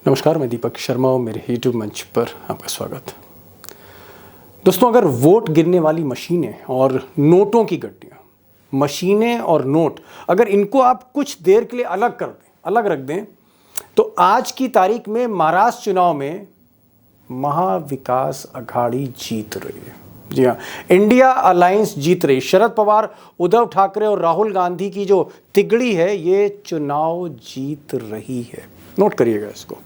नमस्कार, मैं दीपक शर्मा और मेरे यूट्यूब मंच पर आपका स्वागत। दोस्तों, अगर वोट गिनने वाली मशीनें और नोटों की गड्डियाँ, मशीनें और नोट, अगर इनको आप कुछ देर के लिए अलग रख दें, तो आज की तारीख में महाराष्ट्र चुनाव में महाविकास अघाड़ी जीत रही है। जी हाँ, इंडिया अलायंस जीत रही। शरद पवार, उद्धव ठाकरे और राहुल गांधी की जो तिगड़ी है, ये चुनाव जीत रही है। नोट करिएगा इसको।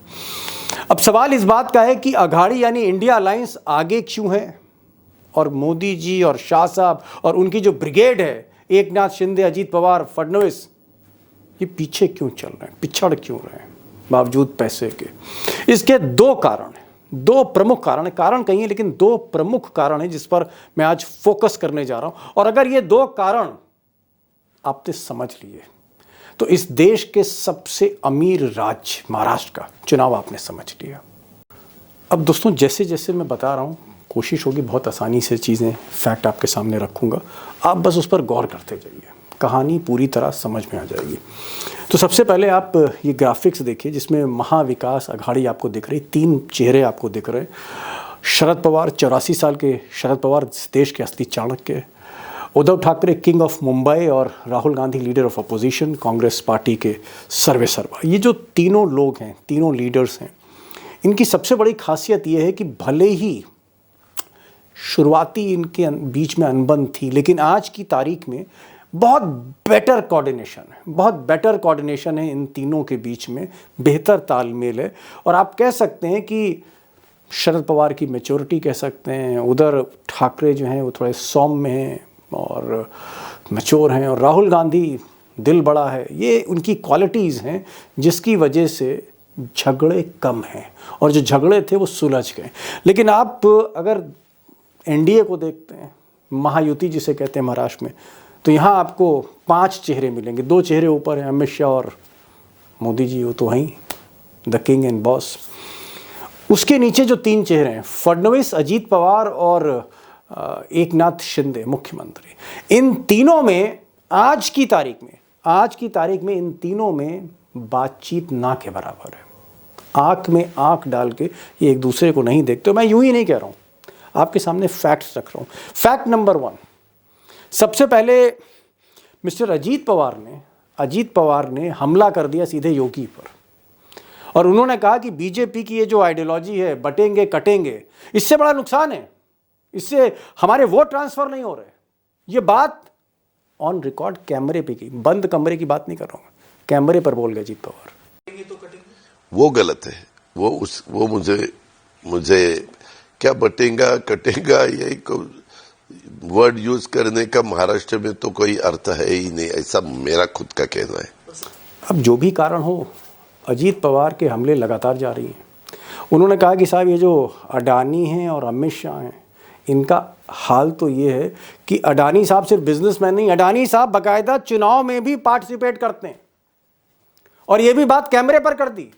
अब सवाल इस बात का है कि अघाड़ी यानी इंडिया अलायंस आगे क्यों है, और मोदी जी और शाह साहब और उनकी जो ब्रिगेड है, एकनाथ शिंदे, अजीत पवार, फडणवीस, ये पीछे क्यों चल रहे हैं, पिछड़ क्यों रहे हैं बावजूद पैसे के। इसके दो कारण हैं, दो प्रमुख कारण है। कारण कहीं है, लेकिन दो प्रमुख कारण है जिस पर मैं आज फोकस करने जा रहा हूं। और अगर ये दो कारण आपने समझ लिए तो इस देश के सबसे अमीर राज्य महाराष्ट्र का चुनाव आपने समझ लिया। अब दोस्तों, जैसे जैसे मैं बता रहा हूं, कोशिश होगी बहुत आसानी से चीज़ें, फैक्ट आपके सामने रखूंगा, आप बस उस पर गौर करते जाइए, कहानी पूरी तरह समझ में आ जाएगी। तो सबसे पहले आप ये ग्राफिक्स देखिए जिसमें महाविकास अघाड़ी आपको दिख रही, तीन चेहरे आपको दिख रहे। शरद पवार, 84 साल के शरद पवार, देश के असली चाणक्य। उद्धव ठाकरे, किंग ऑफ मुंबई, और Rahul Gandhi, leader of opposition, Congress party के सर्वेसर्वा। ये जो तीनों लोग हैं, तीनों लीडर्स हैं, इनकी सबसे बड़ी खासियत ये है कि भले ही शुरुआती इनके बीच में अनबन थी, लेकिन आज की तारीख में बहुत बेटर कोऑर्डिनेशन है इन तीनों के बीच में, बेहतर तालमेल है। और आप कह सकते हैं कि शरद पवार की मैच्योरिटी कह सकते हैं, उधर ठाकरे जो हैं वो थोड़े सौम्य हैं और मैच्योर हैं, और राहुल गांधी दिल बड़ा है। ये उनकी क्वालिटीज़ हैं जिसकी वजह से झगड़े कम हैं, और जो झगड़े थे वो सुलझ गए। लेकिन आप अगर एनडीए को देखते हैं, महायुति जिसे कहते हैं महाराष्ट्र में, तो यहाँ आपको 5 चेहरे मिलेंगे। 2 चेहरे ऊपर हैं, अमित शाह और मोदी जी, वो तो वहीं द किंग एंड बॉस। उसके नीचे जो 3 चेहरे हैं, फडणवीस, अजीत पवार और एकनाथ शिंदे, मुख्यमंत्री। इन तीनों में आज की तारीख में इन तीनों में बातचीत ना के बराबर है। आंख में आंख डाल के ये एक दूसरे को नहीं देखते। मैं यूं ही नहीं कह रहा हूं, आपके सामने फैक्ट्स रख रहा हूं। फैक्ट नंबर 1, सबसे पहले मिस्टर अजीत पवार ने हमला कर दिया सीधे योगी पर, और उन्होंने कहा कि बीजेपी की ये जो आइडियोलॉजी है, बटेंगे कटेंगे, इससे बड़ा नुकसान है, इससे हमारे वोट ट्रांसफर नहीं हो रहे। ये बात ऑन रिकॉर्ड कैमरे पे की, बंद कमरे की बात नहीं कर रहा हूं, कैमरे पर बोल गए अजीत पवार। वो गलत है। वो मुझे क्या बटेगा कटेगा, यही वर्ड यूज करने का महाराष्ट्र में तो कोई अर्थ है ही नहीं, ऐसा मेरा खुद का कहना है। अब जो भी कारण हो, अजीत पवार के हमले लगातार जारी हैं। उन्होंने कहा कि साहब, ये जो अडानी हैं और अमित शाह हैं, इनका हाल तो ये है कि अडानी साहब सिर्फ बिजनेसमैन नहीं, अडानी साहब बाकायदा चुनाव में भी पार्टिसिपेट करते हैं। और ये भी बात कैमरे पर कर दी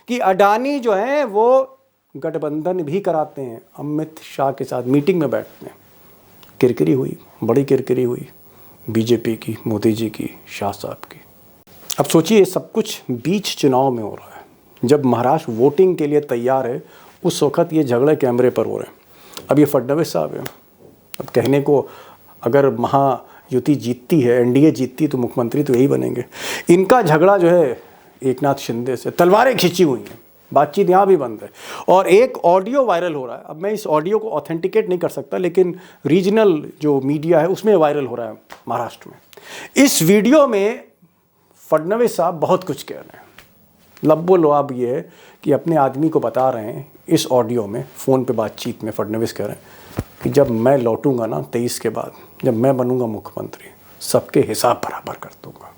कि अडानी जो है वो गठबंधन भी कराते हैं, अमित शाह के साथ मीटिंग में बैठते हैं। किरकिरी हुई, बड़ी किरकिरी हुई बीजेपी की, मोदी जी की, शाह साहब की। अब सोचिए, सब कुछ बीच चुनाव में हो रहा है, जब महाराष्ट्र वोटिंग के लिए तैयार है, उस वक्त ये झगड़े कैमरे पर हो रहे हैं। अब ये फडणवीस साहब हैं, अब कहने को अगर महायुति जीतती है, एनडीए जीतती, तो मुख्यमंत्री तो यही बनेंगे। इनका झगड़ा जो है एकनाथ शिंदे से, तलवारें खींची हुई हैं, बातचीत यहाँ भी बंद है। और एक ऑडियो वायरल हो रहा है। अब मैं इस ऑडियो को ऑथेंटिकेट नहीं कर सकता, लेकिन रीजनल जो मीडिया है उसमें वायरल हो रहा है महाराष्ट्र में। इस वीडियो में फडणवीस साहब बहुत कुछ कह रहे हैं। लब्बो लुआब ये है कि अपने आदमी को बता रहे हैं इस ऑडियो में, फ़ोन पे बातचीत में फडणवीस कह रहे हैं कि जब मैं लौटूंगा ना 23 के बाद, जब मैं बनूंगा मुख्यमंत्री, सबके हिसाब बराबर कर दूंगा।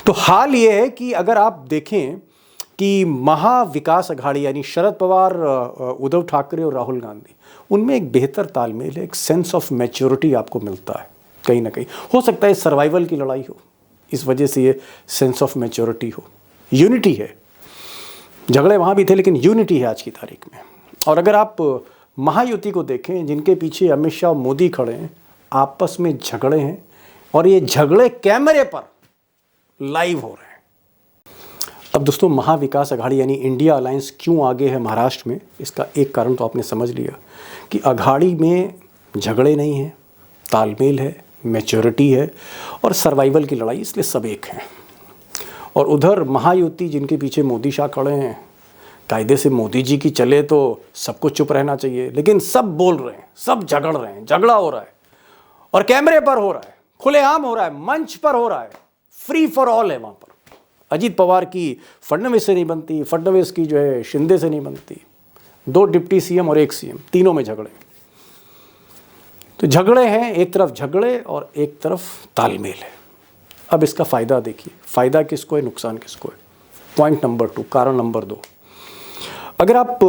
तो हाल ये है कि अगर आप देखें कि महाविकास अघाड़ी यानी शरद पवार, उद्धव ठाकरे और राहुल गांधी, उनमें एक बेहतर तालमेल है, एक सेंस ऑफ मैच्योरिटी आपको मिलता है कहीं ना कहीं। हो सकता है सर्वाइवल की लड़ाई हो, इस वजह से ये सेंस ऑफ मैच्योरिटी हो, यूनिटी है। झगड़े वहाँ भी थे, लेकिन यूनिटी है आज की तारीख में। और अगर आप महायुति को देखें, जिनके पीछे अमित शाह और मोदी खड़े हैं, आपस में झगड़े हैं, और ये झगड़े कैमरे पर लाइव हो रहे हैं। अब दोस्तों, महाविकास अघाड़ी यानी इंडिया अलायंस क्यों आगे है महाराष्ट्र में, इसका एक कारण तो आपने समझ लिया कि अघाड़ी में झगड़े नहीं हैं, तालमेल है, मैच्योरिटी है और सर्वाइवल की लड़ाई, इसलिए सब एक हैं। और उधर महायुति जिनके पीछे मोदी शाह खड़े हैं, कायदे से मोदी जी की चले तो सबको चुप रहना चाहिए, लेकिन सब बोल रहे हैं, सब झगड़ रहे हैं, झगड़ा हो रहा है और कैमरे पर हो रहा है, खुलेआम हो रहा है, मंच पर हो रहा है, फ्री फॉर ऑल है वहाँ पर। अजीत पवार की फडणवीस से नहीं बनती, फडणवीस की जो है शिंदे से नहीं बनती, 2 डिप्टी सीएम और 1 सीएम, तीनों में झगड़े। तो झगड़े हैं, एक तरफ झगड़े और एक तरफ तालमेल है। अब इसका फ़ायदा देखिए, फ़ायदा किसको है, नुकसान किसको है। पॉइंट नंबर 2, कारण नंबर 2, अगर आप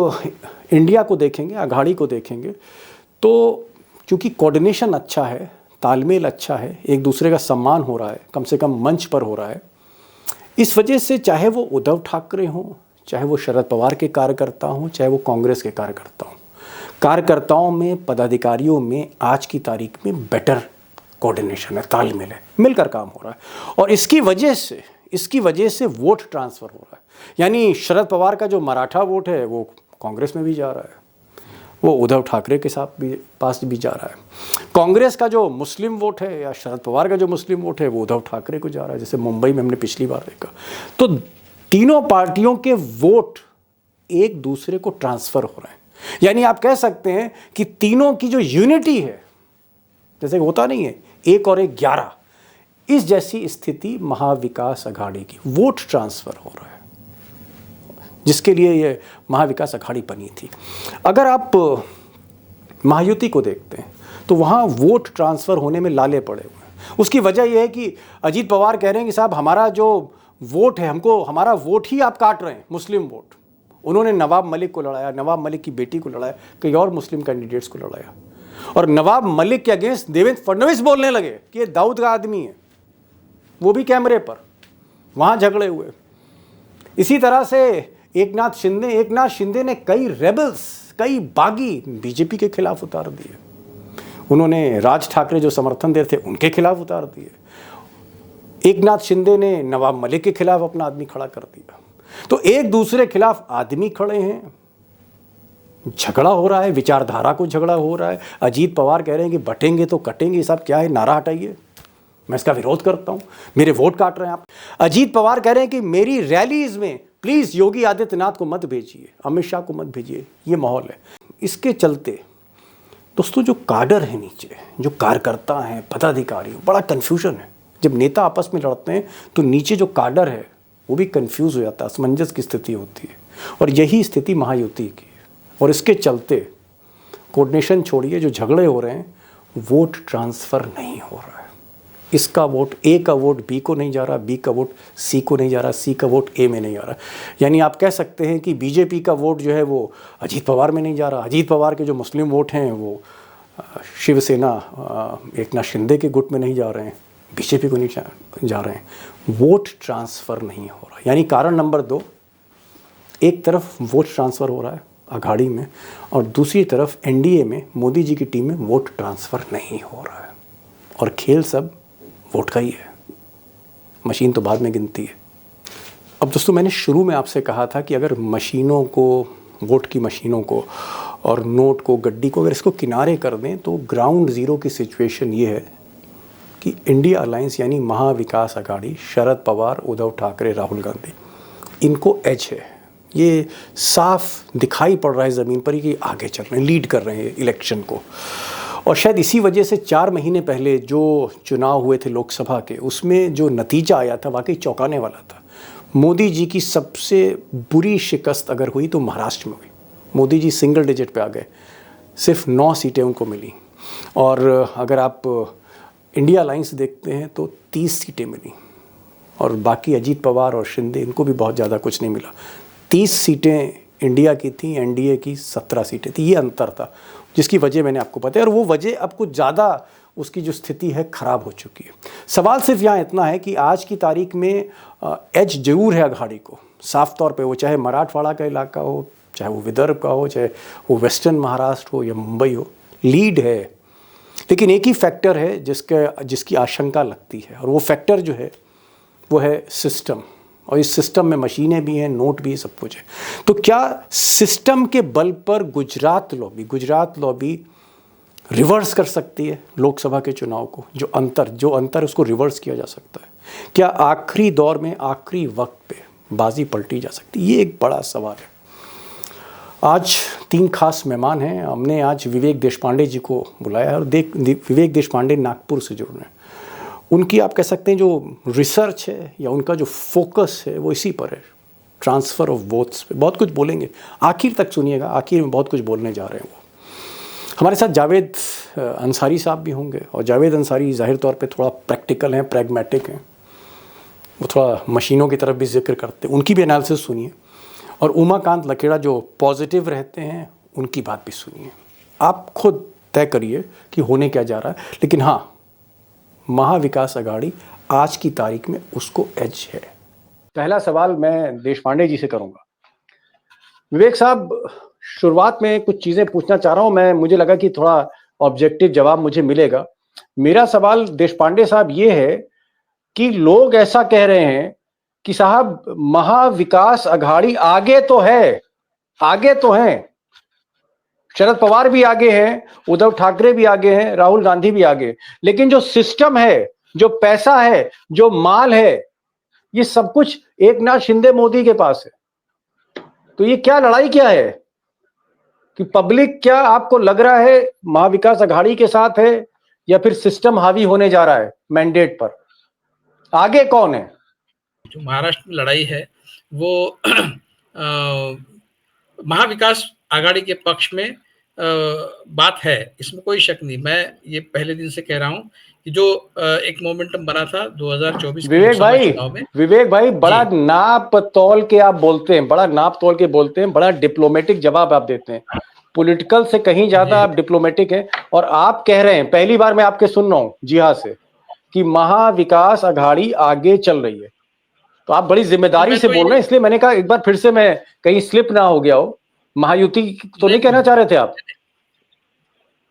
इंडिया को देखेंगे, अघाड़ी को देखेंगे, तो क्योंकि कोऑर्डिनेशन अच्छा है, तालमेल अच्छा है, एक दूसरे का सम्मान हो रहा है, कम से कम मंच पर हो रहा है, इस वजह से चाहे वो उद्धव ठाकरे हों, चाहे वो शरद पवार के कार्यकर्ता हों, चाहे वो कांग्रेस के कार्यकर्ता हों, कार्यकर्ताओं में, पदाधिकारियों में आज की तारीख में बेटर कोऑर्डिनेशन है, तालमेल है, मिलकर काम हो रहा है। और इसकी वजह से वोट ट्रांसफ़र हो रहा है। यानी शरद पवार का जो मराठा वोट है वो कांग्रेस में भी जा रहा है, वो उद्धव ठाकरे के पास भी जा रहा है। कांग्रेस का जो मुस्लिम वोट है या शरद पवार का जो मुस्लिम वोट है वो उद्धव ठाकरे को जा रहा है, जैसे मुंबई में हमने पिछली बार देखा। तो तीनों पार्टियों के वोट एक दूसरे को ट्रांसफ़र हो रहे हैं। यानी आप कह सकते हैं कि तीनों की जो यूनिटी है, जैसे होता नहीं है 1 और 1 11, इस जैसी स्थिति महाविकास अघाड़ी की, वोट ट्रांसफ़र हो रहा है, जिसके लिए ये महाविकास अघाड़ी बनी थी। अगर आप महायुति को देखते हैं तो वहाँ वोट ट्रांसफ़र होने में लाले पड़े हुए हैं। उसकी वजह यह है कि अजीत पवार कह रहे हैं कि साहब हमारा जो वोट है, हमारा वोट ही आप काट रहे हैं, मुस्लिम वोट। उन्होंने नवाब मलिक को लड़ाया, नवाब मलिक की बेटी को लड़ाया, कई और मुस्लिम कैंडिडेट्स को लड़ाया, और नवाब मलिक के अगेंस्ट देवेंद्र फडणवीस बोलने लगे कि ये दाऊद का आदमी है, वो भी कैमरे पर, वहाँ झगड़े हुए। इसी तरह से एक नाथ शिंदे ने कई रेबल्स, कई बागी बीजेपी के खिलाफ उतार दिए। उन्होंने राज ठाकरे जो समर्थन दे रहे थे उनके खिलाफ उतार दिए। एक नाथ शिंदे ने नवाब मलिक के खिलाफ अपना आदमी खड़ा कर दिया। तो एक दूसरे खिलाफ आदमी खड़े हैं, झगड़ा हो रहा है, विचारधारा को झगड़ा हो रहा है। अजीत पवार कह रहे हैं कि बटेंगे तो कटेंगे, सब क्या है, नारा हटाइए, मैं इसका विरोध करता हूं, मेरे वोट काट रहे हैं आप। अजीत पवार कह रहे हैं कि मेरी रैलीज में प्लीज़ योगी आदित्यनाथ को मत भेजिए, अमित शाह को मत भेजिए, ये माहौल है। इसके चलते दोस्तों जो काडर है नीचे, जो कार्यकर्ता हैं, पदाधिकारी, बड़ा कन्फ्यूजन है। जब नेता आपस में लड़ते हैं तो नीचे जो काडर है वो भी कन्फ्यूज़ हो जाता है, असमंजस की स्थिति होती है, और यही स्थिति महायुति की है। और इसके चलते कोऑर्डिनेशन छोड़िए, जो झगड़े हो रहे हैं, वोट ट्रांसफ़र नहीं हो रहा है। इसका वोट, ए का वोट बी को नहीं जा रहा, बी का वोट सी को नहीं जा रहा, सी का वोट ए में नहीं जा रहा। यानी आप कह सकते हैं कि बीजेपी का वोट जो है वो अजीत पवार में नहीं जा रहा, अजीत पवार के जो मुस्लिम वोट हैं वो शिवसेना एक नाथ शिंदे के गुट में नहीं जा रहे हैं, बीजेपी को नहीं जा रहे हैं। वोट ट्रांसफ़र नहीं हो रहा। यानी कारण नंबर 2, एक तरफ वोट ट्रांसफ़र हो रहा है अघाड़ी में, और दूसरी तरफ एनडीए में मोदी जी की टीम में वोट ट्रांसफ़र नहीं हो रहा है। और खेल सब वोट का ही है, मशीन तो बाद में गिनती है। अब दोस्तों, मैंने शुरू में आपसे कहा था कि अगर मशीनों को, वोट की मशीनों को और नोट को, गड्डी को, अगर इसको किनारे कर दें तो ग्राउंड ज़ीरो की सिचुएशन ये है कि इंडिया अलायंस यानी महाविकास अघाड़ी, शरद पवार, उद्धव ठाकरे, राहुल गांधी, इनको एज है। ये साफ दिखाई पड़ रहा है ज़मीन पर ही कि आगे चल रहे हैं, लीड कर रहे हैं इलेक्शन को। और शायद इसी वजह से 4 महीने पहले जो चुनाव हुए थे लोकसभा के, उसमें जो नतीजा आया था वाकई चौंकाने वाला था। मोदी जी की सबसे बुरी शिकस्त अगर हुई तो महाराष्ट्र में हुई। मोदी जी सिंगल डिजिट पे आ गए, सिर्फ 9 सीटें उनको मिली। और अगर आप इंडिया अलायंस देखते हैं तो 30 सीटें मिली, और बाकी अजीत पवार और शिंदे, इनको भी बहुत ज़्यादा कुछ नहीं मिला। 30 सीटें इंडिया की थी, एनडीए की 17 सीटें थी। ये अंतर था, जिसकी वजह मैंने आपको बताया, और वो वजह अब कुछ ज़्यादा उसकी जो स्थिति है ख़राब हो चुकी है। सवाल सिर्फ यहाँ इतना है कि आज की तारीख में एज जरूर है अघाड़ी को, साफ तौर पे, वो चाहे मराठवाड़ा का इलाका हो, चाहे वो विदर्भ का हो, चाहे वो वेस्टर्न महाराष्ट्र हो या मुंबई हो, लीड है। लेकिन एक ही फैक्टर है जिसकी आशंका लगती है, और वो फैक्टर जो है वो है सिस्टम, और इस सिस्टम में मशीनें भी हैं, नोट भी है, सब कुछ है। तो क्या सिस्टम के बल पर गुजरात लॉबी रिवर्स कर सकती है लोकसभा के चुनाव को? जो अंतर उसको रिवर्स किया जा सकता है क्या? आखिरी दौर में, आखिरी वक्त पे बाजी पलटी जा सकती है? ये एक बड़ा सवाल है। आज 3 खास मेहमान हैं। हमने आज विवेक देशपांडे जी को बुलाया है और विवेक देशपांडे नागपुर से जुड़ रहे हैं। उनकी आप कह सकते हैं जो रिसर्च है या उनका जो फोकस है वो इसी पर है, ट्रांसफ़र ऑफ वोट्स पे। बहुत कुछ बोलेंगे, आखिर तक सुनिएगा, आखिर में बहुत कुछ बोलने जा रहे हैं वो। हमारे साथ जावेद अंसारी साहब भी होंगे और जावेद अंसारी ज़ाहिर तौर पे थोड़ा प्रैक्टिकल हैं, प्रैग्मेटिक हैं, वो थोड़ा मशीनों की तरफ भी जिक्र करते हैं, उनकी भी एनालिसिस सुनिए। और उमाकांत लखेड़ा जो पॉजिटिव रहते हैं, उनकी बात भी सुनिए। आप खुद तय करिए कि होने क्या जा रहा है। लेकिन हाँ, महाविकास अघाड़ी आज की तारीख में उसको एज है। पहला सवाल मैं देशपांडे जी से करूंगा। विवेक साहब, शुरुआत में कुछ चीजें पूछना चाह रहा हूं मैं, मुझे लगा कि थोड़ा ऑब्जेक्टिव जवाब मुझे मिलेगा। मेरा सवाल देशपांडे साहब ये है कि लोग ऐसा कह रहे हैं कि साहब महाविकास अघाड़ी आगे तो है, शरद पवार भी आगे हैं, उद्धव ठाकरे भी आगे हैं, राहुल गांधी भी आगे, लेकिन जो सिस्टम है, जो पैसा है, जो माल है, ये सब कुछ एकनाथ शिंदे मोदी के पास है। तो ये क्या लड़ाई क्या है कि पब्लिक, क्या आपको लग रहा है महाविकास अघाड़ी के साथ है या फिर सिस्टम हावी होने जा रहा है मैंडेट पर? आगे कौन है? जो महाराष्ट्र में लड़ाई है वो महाविकास आघाड़ी के पक्ष में बात है, इसमें कोई शक नहीं। मैं ये पहले दिन से कह रहा हूं कि जो एक मोमेंटम बना था 2024 विवेक भाई बड़ा नाप तोल के आप बोलते हैं, बड़ा डिप्लोमेटिक जवाब आप देते हैं। पॉलिटिकल से कहीं ज्यादा आप डिप्लोमेटिक हैं। और आप कह रहे हैं, पहली बार मैं आपके सुन रहा हूं जी हाँ से, कि महाविकास अघाड़ी आगे चल रही है। तो आप बड़ी जिम्मेदारी से बोल रहे हैं, इसलिए मैंने कहा एक बार फिर से मैं कहीं स्लिप ना हो गया हो। महायुति तो नहीं कहना चाह रहे थे आप?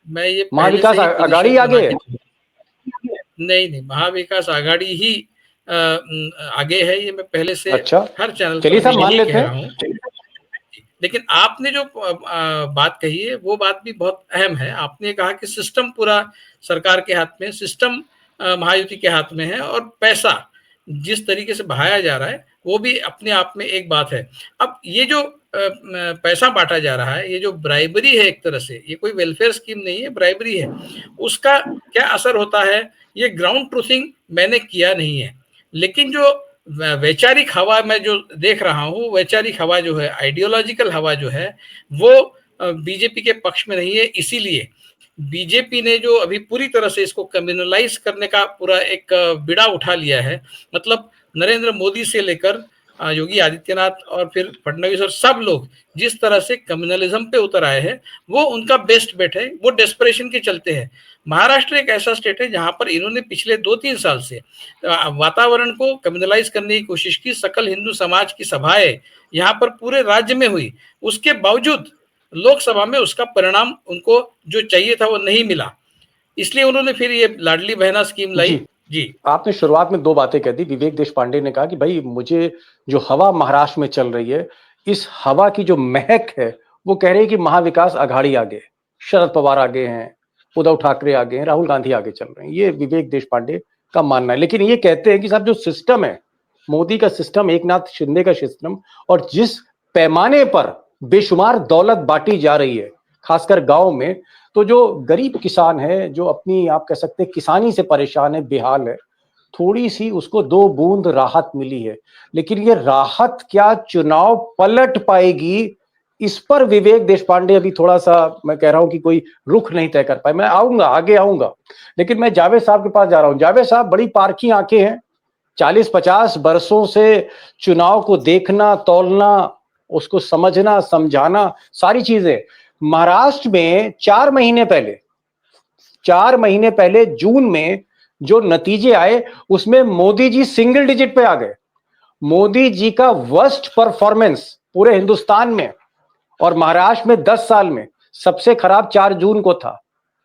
मैं ये महाविकास अघाड़ी आगे है? नहीं, महाविकास अघाड़ी ही आगे है, ये मैं पहले से हर चैनल चलिए सब मान लेते हैं। लेकिन आपने जो बात कही है वो बात भी बहुत अहम है। आपने कहा कि सिस्टम पूरा सरकार के हाथ में, सिस्टम महायुति के हाथ में है, और पैसा जिस तरीके से बहाया जा रहा है वो भी अपने आप में एक बात है। अब ये जो पैसा बांटा जा रहा है, ये जो ब्राइबरी है, एक तरह से ये कोई वेलफेयर स्कीम नहीं है, ब्राइबरी है, उसका क्या असर होता है ये ग्राउंड ट्रूथिंग मैंने किया नहीं है। लेकिन जो वैचारिक हवा मैं जो देख रहा हूँ, वैचारिक हवा जो है, आइडियोलॉजिकल हवा जो है, वो बीजेपी के पक्ष में नहीं है। इसीलिए बीजेपी ने जो अभी पूरी तरह से इसको कम्युनलाइज करने का पूरा एक बिड़ा उठा लिया है, मतलब नरेंद्र मोदी से लेकर योगी आदित्यनाथ और फिर फडणवीस और सब लोग जिस तरह से कम्युनलिज्म पे उतर आए हैं, वो उनका बेस्ट बेट है। वो डेस्परेशन के चलते हैं। महाराष्ट्र एक ऐसा स्टेट है जहां पर इन्होंने पिछले 2-3 साल से वातावरण को कम्युनलाइज करने की कोशिश की। सकल हिंदू समाज की सभाएं यहाँ पर पूरे राज्य में हुई, उसके बावजूद लोकसभा में उसका परिणाम उनको जो चाहिए था वो नहीं मिला। इसलिए उन्होंने फिर ये लाडली बहना स्कीम लाई। जी, आपने शुरुआत में 2 बातें कह दी। विवेक देशपांडे ने कहा कि भाई मुझे जो हवा महाराष्ट्र में चल रही है, इस हवा की जो महक है, वो कह रही है कि महाविकास अघाड़ी आगे, शरद पवार आगे हैं, उद्धव ठाकरे आगे हैं, राहुल गांधी आगे चल रहे हैं। ये विवेक देशपांडे का मानना है। लेकिन ये कहते हैं कि साहब जो सिस्टम है, मोदी का सिस्टम, एकनाथ शिंदे का सिस्टम, और जिस पैमाने पर बेशुमार दौलत बांटी जा रही है, खासकर गांव में, तो जो गरीब किसान है, जो अपनी आप कह सकते हैं किसानी से परेशान है, बेहाल है, थोड़ी सी उसको 2 बूंद राहत मिली है। लेकिन ये राहत क्या चुनाव पलट पाएगी, इस पर विवेक देशपांडे अभी थोड़ा सा, मैं कह रहा हूं कि कोई रुख नहीं तय कर पाए। मैं आऊंगा, आगे आऊंगा, लेकिन मैं जावेद साहब के पास जा रहा हूं। जावेद साहब, बड़ी पारखी आंखें हैं, 40-50 बरसों से चुनाव को देखना, तौलना, उसको समझना, समझाना, सारी चीजें। महाराष्ट्र में 4 महीने पहले जून में जो नतीजे आए, उसमें मोदी जी सिंगल डिजिट पे आ गए। मोदी जी का वर्स्ट परफॉर्मेंस पूरे हिंदुस्तान में, और महाराष्ट्र में 10 साल में सबसे खराब 4 जून को था।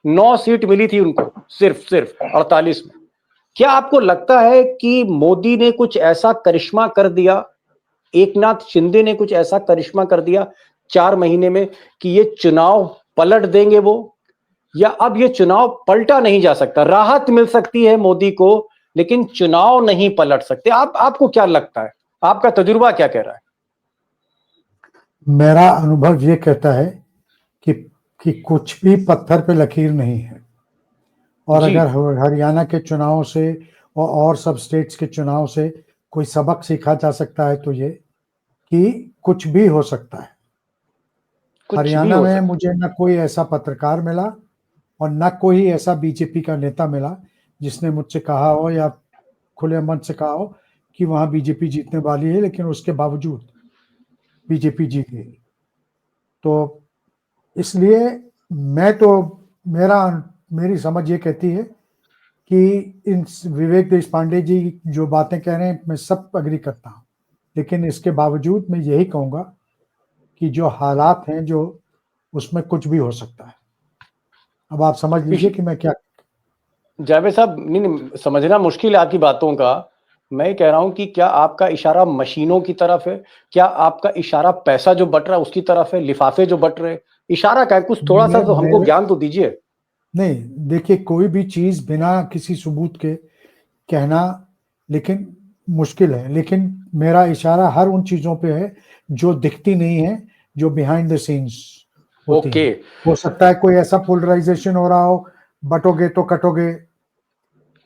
9 सीट मिली थी उनको, सिर्फ 48 में। क्या आपको लगता है कि मोदी ने कुछ ऐसा करिश्मा कर दिया, एकनाथ शिंदे ने कुछ ऐसा करिश्मा कर दिया 4 महीने में कि ये चुनाव पलट देंगे वो, या अब ये चुनाव पलटा नहीं जा सकता? राहत मिल सकती है मोदी को, लेकिन चुनाव नहीं पलट सकते। आपको क्या लगता है? आपका तजुर्बा क्या कह रहा है? मेरा अनुभव ये कहता है कि कुछ भी पत्थर पे लकीर नहीं है, और जी। अगर हरियाणा के चुनाव से और सब स्टेट्स के चुनाव से कोई सबक सीखा जा सकता है तो ये कि कुछ भी हो सकता है। कुछ भी हरियाणा हो में सकता मुझे न कोई ऐसा पत्रकार मिला और न कोई ऐसा बीजेपी का नेता मिला जिसने मुझसे कहा हो या खुले मन से कहा हो कि वहां बीजेपी जीतने वाली है, लेकिन उसके बावजूद बीजेपी जीत गई। तो इसलिए मेरी समझ ये कहती है कि इन विवेक देशपांडे जी जो बातें कह रहे हैं मैं सब अग्री करता हूँ, लेकिन इसके बावजूद मैं यही कहूंगा कि जो हालात हैं जो उसमें कुछ भी हो सकता है। अब आप समझ लीजिए कि मैं क्या। जावेद साहब, नहीं, समझना मुश्किल है आपकी बातों का। मैं कह रहा हूं कि क्या आपका इशारा मशीनों की तरफ है? क्या आपका इशारा पैसा जो बट रहा है उसकी तरफ है, लिफाफे जो बट रहे? इशारा क्या है? कुछ थोड़ा सा तो हमको ज्ञान तो दीजिए। नहीं, देखिए, कोई भी चीज बिना किसी सबूत के कहना लेकिन मुश्किल है, लेकिन मेरा इशारा हर उन चीजों पे है जो दिखती नहीं है, जो बिहाइंड द सीन्स होती ओके। है। हो सकता है कोई ऐसा पोलराइजेशन हो रहा हो, बटोगे तो कटोगे।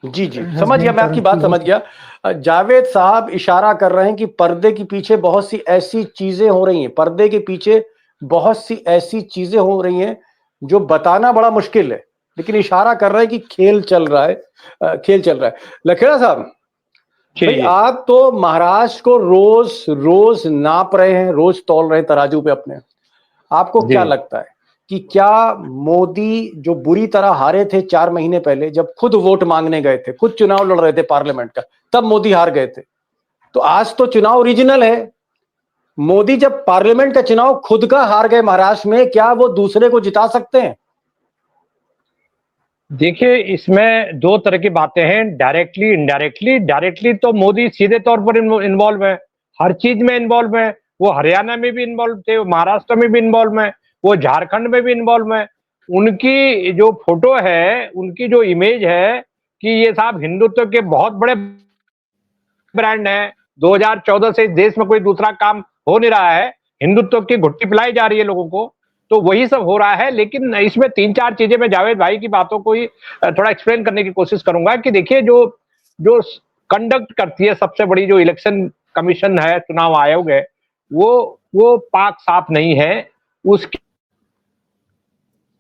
जी जी, समझ गया, मैं आपकी बात समझ गया। जावेद साहब इशारा कर रहे हैं कि पर्दे के पीछे बहुत सी ऐसी चीजें हो रही हैं, पर्दे के पीछे बहुत सी ऐसी चीजें हो रही हैं जो बताना बड़ा मुश्किल है, लेकिन इशारा कर रहे हैं कि खेल चल रहा है, खेल चल रहा है। लखेड़ा साहब, भाई आप तो महाराष्ट्र को रोज रोज नाप रहे हैं, रोज तौल रहे हैं तराजू पे अपने। आपको क्या लगता है कि क्या मोदी जो बुरी तरह हारे थे 4 महीने पहले, जब खुद वोट मांगने गए थे, खुद चुनाव लड़ रहे थे पार्लियामेंट का, तब मोदी हार गए थे, तो आज तो चुनाव ओरिजिनल है। मोदी जब पार्लियामेंट का चुनाव खुद का हार गए महाराष्ट्र में, क्या वो दूसरे को जिता सकते हैं? देखिए, इसमें दो तरह की बातें हैं, डायरेक्टली इनडायरेक्टली। डायरेक्टली तो मोदी सीधे तौर पर इन्वॉल्व है, हर चीज में इन्वॉल्व है। वो हरियाणा में भी इन्वॉल्व थे, वो महाराष्ट्र में भी इन्वॉल्व है, वो झारखंड में भी इन्वॉल्व है। उनकी जो फोटो है, उनकी जो इमेज है कि ये साहब हिंदुत्व के बहुत बड़े ब्रांड है। 2014 से इस देश में कोई दूसरा काम हो नहीं रहा है, हिंदुत्व की घुट्टी पिलाई जा रही है लोगों को, तो वही सब हो रहा है। लेकिन इसमें 3-4 चीजें मैं जावेद भाई की बातों को ही थोड़ा एक्सप्लेन करने की कोशिश करूंगा कि देखिए, जो जो कंडक्ट करती है सबसे बड़ी जो इलेक्शन कमीशन है, चुनाव आयोग है, वो पाक साफ नहीं है। उसकी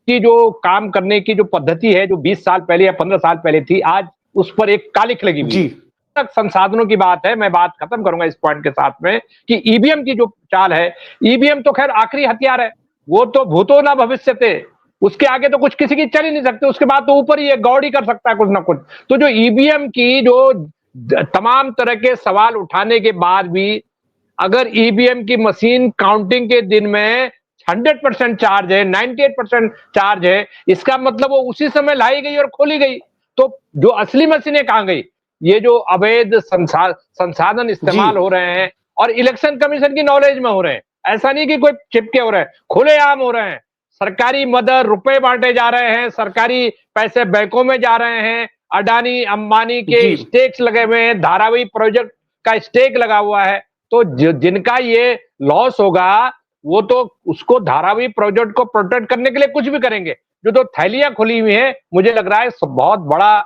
जो काम करने की जो पद्धति है, जो 20 साल पहले या 15 साल पहले थी, आज उस पर एक कालिख लगी हुई है। संसाधनों की बात है, मैं बात खत्म करूंगा इस पॉइंट के साथ में कि ईवीएम की जो चाल है, ईवीएम तो खैर आखिरी हथियार है, वो तो भूतो ना भविष्य थे, उसके आगे तो कुछ किसी की चल ही नहीं सकते, उसके बाद तो ऊपर ही है, गौड़ ही कर सकता है कुछ ना कुछ। तो जो ईवीएम की जो तमाम तरह के सवाल उठाने के बाद भी अगर ईवीएम की मशीन काउंटिंग के दिन में 100% चार्ज है, 98% चार्ज है, इसका मतलब वो उसी समय लाई गई और खोली गई। तो जो असली मशीनें कहां गई? ये जो अवैध संसाधन इस्तेमाल हो रहे हैं और इलेक्शन कमीशन की नॉलेज में हो रहे हैं, ऐसा नहीं कि कोई चिपके हो रहे हैं, खुलेआम हो रहे हैं। सरकारी मदद, रुपए बांटे जा रहे हैं, सरकारी पैसे बैंकों में जा रहे हैं, अडानी अंबानी के स्टेक्स लगे हुए हैं, धारावी प्रोजेक्ट का स्टेक लगा हुआ है। तो जिनका ये लॉस होगा, वो तो उसको धारावी प्रोजेक्ट को प्रोटेक्ट करने के लिए कुछ भी करेंगे। जो थैलियां खुली हुई हैं, मुझे लग रहा है बहुत बड़ा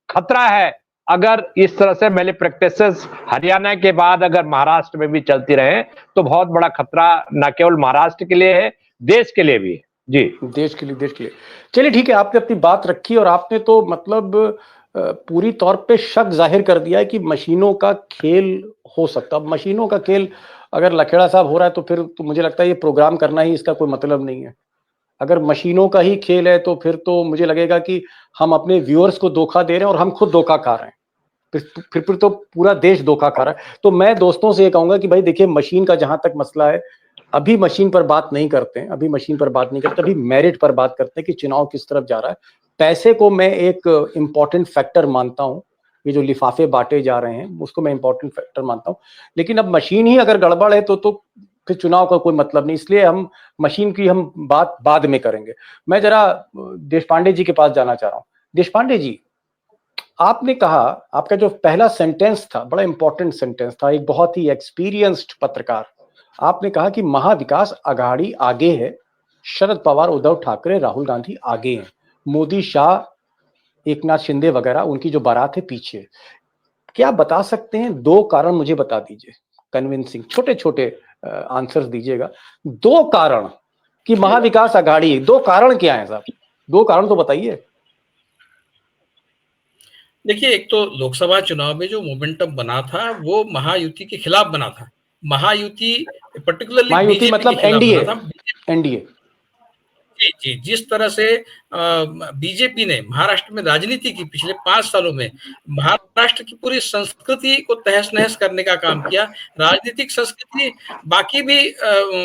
खतरा है अगर इस तरह से मैली प्रैक्टिसेस हरियाणा के बाद अगर महाराष्ट्र में भी चलती रहे, तो बहुत बड़ा खतरा न केवल महाराष्ट्र के लिए है, देश के लिए भी है। जी, देश के लिए। चलिए ठीक है, आपने अपनी बात रखी और आपने तो मतलब पूरी तौर पे शक जाहिर कर दिया है कि मशीनों का खेल हो सकता है। मशीनों का खेल अगर लखेड़ा साहब हो रहा है तो फिर तो मुझे लगता है ये प्रोग्राम करना ही इसका कोई मतलब नहीं है। अगर मशीनों का ही खेल है तो फिर तो मुझे लगेगा कि हम अपने व्यूअर्स को धोखा दे रहे हैं और हम खुद धोखा खा रहे हैं। फिर तो पूरा देश धोखा खा रहा है। तो मैं दोस्तों से ये कहूंगा कि भाई देखिए, मशीन का जहां तक मसला है, अभी मशीन पर बात नहीं करते हैं, अभी मेरिट पर बात करते हैं कि चुनाव किस तरफ जा रहा है। पैसे को मैं एक इंपॉर्टेंट फैक्टर मानता हूं, ये जो लिफाफे बांटे जा रहे हैं उसको मैं इंपॉर्टेंट फैक्टर मानता हूँ, लेकिन अब मशीन ही अगर गड़बड़ है तो फिर चुनाव का कोई मतलब नहीं, इसलिए हम मशीन की हम बात बाद में करेंगे। मैं जरा देशपांडे जी के पास जाना चाह रहा हूँ। देशपांडे जी, आपने कहा, आपका जो पहला सेंटेंस था बड़ा इंपॉर्टेंट सेंटेंस था, एक बहुत ही एक्सपीरियंस्ड पत्रकार, आपने कहा कि महाविकास आघाड़ी आगे है, शरद पवार, उद्धव ठाकरे, राहुल गांधी आगे हैं, मोदी, शाह, एकनाथ शिंदे वगैरह उनकी जो बारात है पीछे। क्या बता सकते हैं, दो कारण मुझे बता दीजिए, कन्विंसिंग, छोटे छोटे आंसर्स दीजिएगा, दो कारण कि महाविकास आघाड़ी, दो कारण क्या है साहब, दो कारण तो बताइए। देखिए, एक तो लोकसभा चुनाव में जो मोमेंटम बना था वो महायुति के खिलाफ बना था। महायुति पर्टिकुलरली महायुति बीजेपी मतलब के खिलाफ एनडीए, बना था। एनडीए। जी, जी, जिस तरह से बीजेपी ने महाराष्ट्र में राजनीति की पिछले 5 सालों में महाराष्ट्र की पूरी संस्कृति को तहस-नहस करने का काम किया। राजनीतिक संस्कृति, बाकी भी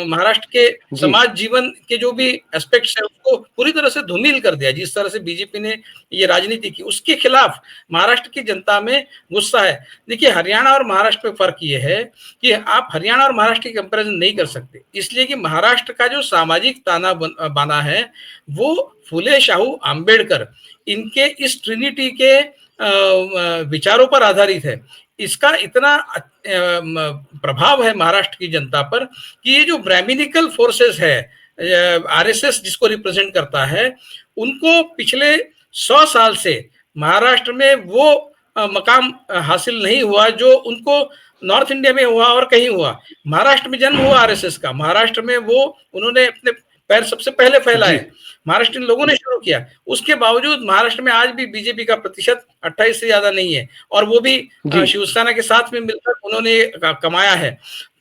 महाराष्ट्र के समाज जीवन के जो भी एस्पेक्ट्स हैं उसको पूरी तरह से धूमिल कर दिया। जिस तरह से बीजेपी ने ये राजनीति की, उसके खिलाफ महाराष्ट्र की जनता में गुस्सा है। देखिए, हरियाणा और महाराष्ट्र में फर्क ये है कि आप हरियाणा और महाराष्ट्र की कंपैरिजन नहीं कर सकते, इसलिए कि महाराष्ट्र का जो सामाजिक ताना बाना है वो फुले शाहू आंबेडकर इनके इस ट्रिनिटी के विचारों पर आधारित है। इसका इतना प्रभाव है महाराष्ट्र की जनता पर कि ये जो ब्राह्मणिकल फोर्सेस है, आरएसएस जिसको रिप्रेजेंट करता है, उनको पिछले 100 साल से महाराष्ट्र में वो मकाम हासिल नहीं हुआ जो उनको नॉर्थ इंडिया में हुआ और कहीं हुआ। महाराष्ट्र में जन्म हुआ आरएसएस का, महाराष्ट्र में वो उन्होंने अपने पैर सबसे पहले फैलाए, महाराष्ट्र लोगों ने शुरू किया। उसके बावजूद महाराष्ट्र में आज भी बीजेपी का प्रतिशत 28 से ज्यादा नहीं है, और वो भी शिवसेना के साथ में मिलकर उन्होंने कमाया है।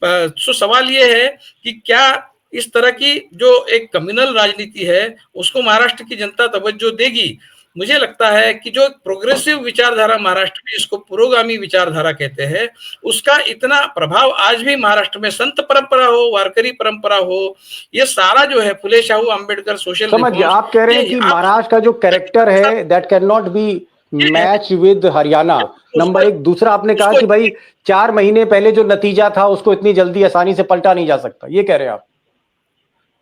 तो सवाल ये है कि क्या इस तरह की जो एक कम्युनल राजनीति है उसको महाराष्ट्र की जनता तवज्जो देगी? मुझे लगता है कि जो प्रोग्रेसिव विचारधारा महाराष्ट्र में, इसको पुरोगामी विचारधारा कहते हैं, उसका इतना प्रभाव आज भी महाराष्ट्र में, संत परंपरा हो, वारकरी परंपरा हो, ये सारा जो है फुले शाहू आंबेडकर सोशल, समझ गया। आप कह रहे हैं कि महाराष्ट्र का जो कैरेक्टर है that can not be match with Haryana, number एक। दूसरा, आपने कहा कि भाई 4 महीने पहले जो नतीजा था उसको इतनी जल्दी आसानी से पलटा नहीं जा सकता, ये कह रहे हैं आप?